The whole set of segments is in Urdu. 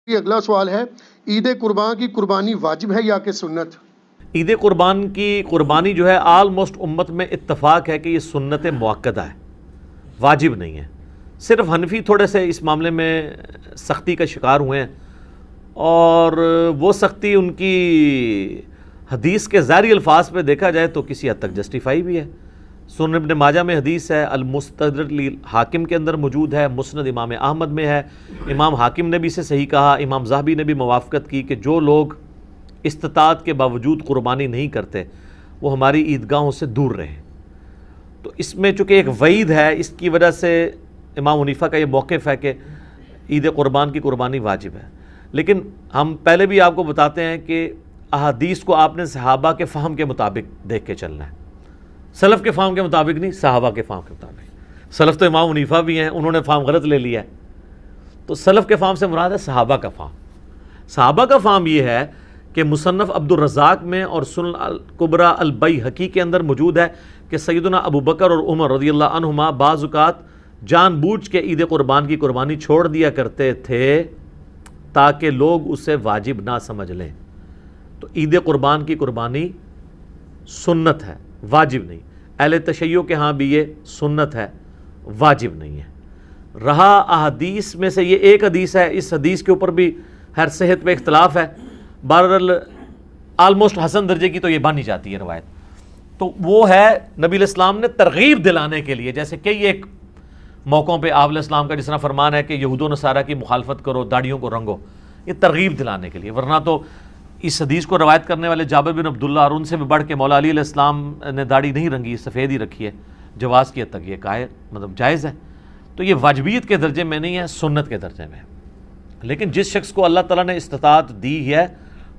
یہ اگلا سوال ہے، عید قربان کی قربانی واجب ہے یا کہ سنت؟ عید قربان کی قربانی جو ہے آلموسٹ امت میں اتفاق ہے کہ یہ سنت مؤکدہ ہے، واجب نہیں ہے۔ صرف حنفی تھوڑے سے اس معاملے میں سختی کا شکار ہوئے ہیں، اور وہ سختی ان کی حدیث کے ظاہری الفاظ پہ دیکھا جائے تو کسی حد تک جسٹیفائی بھی ہے۔ سنن ابن ماجہ میں حدیث ہے، المستدرک حاکم کے اندر موجود ہے، مسند امام احمد میں ہے، امام حاکم نے بھی اسے صحیح کہا، امام ذہبی نے بھی موافقت کی کہ جو لوگ استطاعت کے باوجود قربانی نہیں کرتے وہ ہماری عیدگاہوں سے دور رہیں۔ تو اس میں چونکہ ایک وعید ہے، اس کی وجہ سے امام حنیفہ کا یہ موقف ہے کہ عید قربان کی قربانی واجب ہے۔ لیکن ہم پہلے بھی آپ کو بتاتے ہیں کہ احادیث کو آپ نے صحابہ کے فہم کے مطابق دیکھ کے چلنا ہے، سلف کے فہم کے مطابق نہیں، صحابہ کے فہم کے مطابق۔ سلف تو امام حنیفہ بھی ہیں، انہوں نے فہم غلط لے لیا ہے، تو سلف کے فہم سے مراد ہے صحابہ کا فہم۔ صحابہ کا فہم یہ ہے کہ مصنف عبد الرزاق میں اور سنن الکبریٰ البیہقی کے اندر موجود ہے کہ سیدنا ابو بکر اور عمر رضی اللہ عنہما بعض اوقات جان بوجھ کے عید قربان کی قربانی چھوڑ دیا کرتے تھے تاکہ لوگ اسے واجب نہ سمجھ لیں۔ تو عید قربان کی قربانی سنت ہے، واجب نہیں۔ اہل تشیع کے ہاں بھی یہ سنت ہے، واجب نہیں ہے۔ رہا احادیث میں سے یہ ایک حدیث ہے، اس حدیث کے اوپر بھی ہر صحت پہ اختلاف ہے، بہرحال آلموسٹ حسن درجے کی تو یہ مانی جاتی ہے روایت۔ تو وہ ہے نبی علیہ السلام نے ترغیب دلانے کے لیے، جیسے کئی ایک موقعوں پہ آپ علیہ السلام کا جس طرح فرمان ہے کہ یہود و نصارہ کی مخالفت کرو، داڑھیوں کو رنگو، یہ ترغیب دلانے کے لیے۔ ورنہ تو اس حدیث کو روایت کرنے والے جابر بن عبداللہ اور ان سے بھی بڑھ کے مولا علی علیہ السلام نے داڑھی نہیں رنگی، سفید ہی رکھی ہے، جواز کی حد تک یہ جائز ہے۔ تو یہ واجبیت کے درجے میں نہیں ہے، سنت کے درجے میں ہے۔ لیکن جس شخص کو اللہ تعالیٰ نے استطاعت دی ہے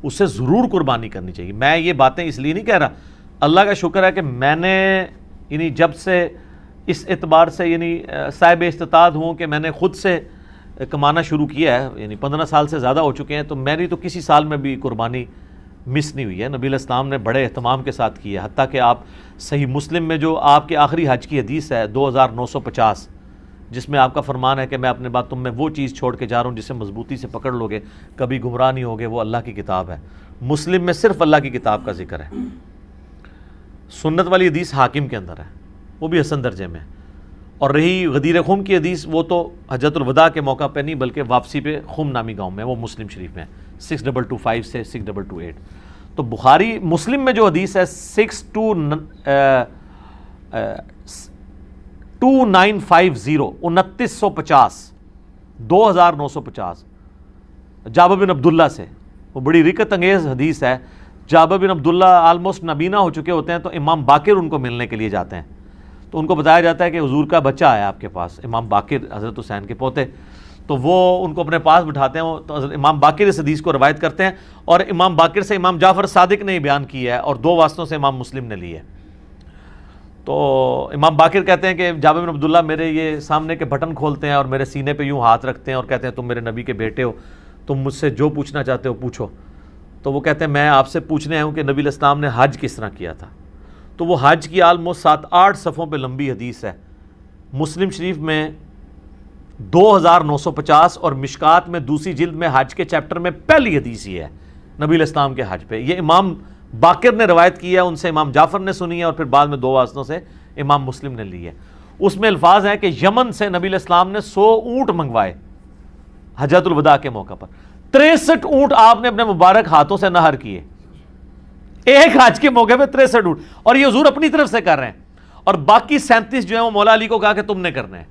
اسے ضرور قربانی کرنی چاہیے۔ میں یہ باتیں اس لیے نہیں کہہ رہا، اللہ کا شکر ہے کہ میں نے یعنی جب سے اس اعتبار سے یعنی صاحب استطاعت ہوں کہ میں نے خود سے کمانا شروع کیا ہے، یعنی 15 سال سے زیادہ ہو چکے ہیں، تو میری تو کسی سال میں بھی قربانی مس نہیں ہوئی ہے۔ نبی علیہ السلام نے بڑے اہتمام کے ساتھ کی ہے، حتیٰ کہ آپ صحیح مسلم میں جو آپ کے آخری حج کی حدیث ہے 2950، جس میں آپ کا فرمان ہے کہ میں اپنے بعد تم میں وہ چیز چھوڑ کے جا رہا ہوں جسے مضبوطی سے پکڑ لوگے، کبھی گمراہ نہیں ہوگے، وہ اللہ کی کتاب ہے۔ مسلم میں صرف اللہ کی کتاب کا ذکر ہے۔ سنت والی حدیث حاکم کے اندر ہے، وہ بھی حسن درجے میں ہے۔ اور رہی غدیر خم کی حدیث، وہ تو حجۃ الوداع کے موقع پہ نہیں بلکہ واپسی پہ خم نامی گاؤں میں، وہ مسلم شریف میں ہے 6225 سے 6228۔ تو بخاری مسلم میں جو حدیث ہے 2950 2950 جابر بن عبداللہ سے، وہ بڑی رکت انگیز حدیث ہے۔ جابر بن عبداللہ آلموسٹ نابینا ہو چکے ہوتے ہیں، تو امام باقر ان کو ملنے کے لیے جاتے ہیں، تو ان کو بتایا جاتا ہے کہ حضور کا بچہ ہے آپ کے پاس، امام باقر حضرت حسین کے پوتے، تو وہ ان کو اپنے پاس بٹھاتے ہیں، تو حضرت امام باقر اس حدیث کو روایت کرتے ہیں، اور امام باقر سے امام جعفر صادق نے بیان کی ہے، اور 2 واسطوں سے امام مسلم نے لی ہے۔ تو امام باقر کہتے ہیں کہ جابر بن عبداللہ میرے یہ سامنے کے بٹن کھولتے ہیں اور میرے سینے پہ یوں ہاتھ رکھتے ہیں اور کہتے ہیں تم میرے نبی کے بیٹے ہو، تم مجھ سے جو پوچھنا چاہتے ہو پوچھو۔ تو وہ کہتے ہیں میں آپ سے پوچھنے آیا ہوں کہ نبی علیہ السلام نے حج کس طرح کیا تھا۔ تو وہ حج کی آلموسٹ 7-8 صفحوں پہ لمبی حدیث ہے، مسلم شریف میں 2950 اور مشکات میں دوسری جلد میں حج کے چیپٹر میں پہلی حدیث یہ ہے نبی علیہ السلام کے حج پہ۔ یہ امام باقر نے روایت کی ہے، ان سے امام جعفر نے سنی ہے، اور پھر بعد میں 2 واسطوں سے امام مسلم نے لی ہے۔ اس میں الفاظ ہیں کہ یمن سے نبی علیہ السلام نے 100 اونٹ منگوائے حجۃ الوداع کے موقع پر، 63 اونٹ آپ نے اپنے مبارک ہاتھوں سے نہر کیے ایک حج کے موقع پہ، 63 اونٹ، اور یہ حضور اپنی طرف سے کر رہے ہیں، اور باقی 37 جو ہیں وہ مولا علی کو کہا کہ تم نے کرنے ہیں۔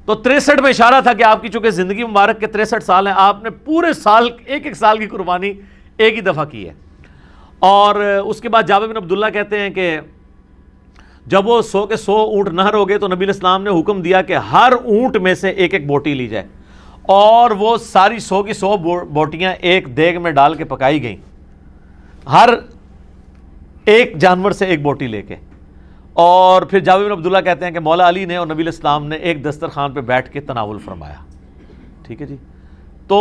تو 63 میں اشارہ تھا کہ آپ کی چونکہ زندگی مبارک کے 63 سال ہیں، آپ نے پورے سال ایک سال کی قربانی ایک ہی دفعہ کی ہے۔ اور اس کے بعد جابر بن عبداللہ کہتے ہیں کہ جب وہ 100 کے 100 اونٹ نہر ہو گئے تو نبی علیہ السلام نے حکم دیا کہ ہر اونٹ میں سے ایک بوٹی لی جائے، اور وہ ساری 100 کی 100 بوٹیاں ایک دیگ میں ڈال کے پکائی گئیں، ہر ایک جانور سے ایک بوٹی لے کے۔ اور پھر جابر بن عبداللہ کہتے ہیں کہ مولا علی نے اور نبی علیہ السلام نے ایک دسترخوان پہ بیٹھ کے تناول فرمایا۔ ٹھیک ہے جی، تو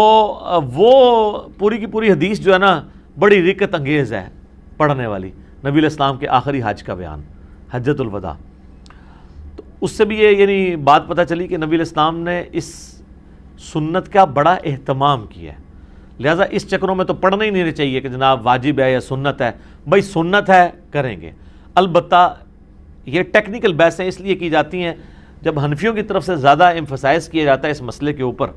وہ پوری کی پوری حدیث جو ہے نا بڑی رکت انگیز ہے پڑھنے والی، نبی علیہ السلام کے آخری حج کا بیان، حجۃ الوداع۔ تو اس سے بھی یہ یعنی بات پتہ چلی کہ نبی علیہ السلام نے اس سنت کا بڑا اہتمام کیا ہے. لہٰذا اس چکروں میں تو پڑھنا ہی نہیں چاہیے کہ جناب واجب ہے یا سنت ہے. بھائی سنت ہے کریں گے. البتہ یہ ٹیکنیکل بحثیں اس لیے کی جاتی ہیں جب حنفیوں کی طرف سے زیادہ ایمفسائز کیا جاتا ہے اس مسئلے کے اوپر,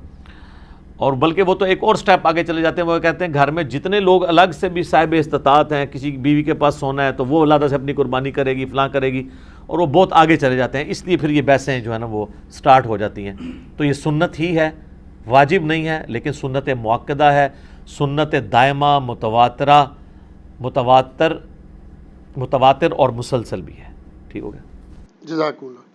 اور بلکہ وہ تو ایک اور سٹیپ آگے چلے جاتے ہیں. وہ کہتے ہیں گھر میں جتنے لوگ الگ سے بھی صاحب استطاعت ہیں, کسی بیوی کے پاس سونا ہے تو وہ علیحدہ سے اپنی قربانی کرے گی, فلاں کرے گی, اور وہ بہت آگے چلے جاتے ہیں. اس لیے پھر یہ بحثیں جو ہے نا وہ سٹارٹ ہو جاتی ہیں. تو یہ سنت ہی ہے, واجب نہیں ہے, لیکن سنت مؤکدہ ہے, سنت دائمہ, متواتر اور مسلسل بھی ہے. ٹھیک ہو گیا. جزاک اللہ.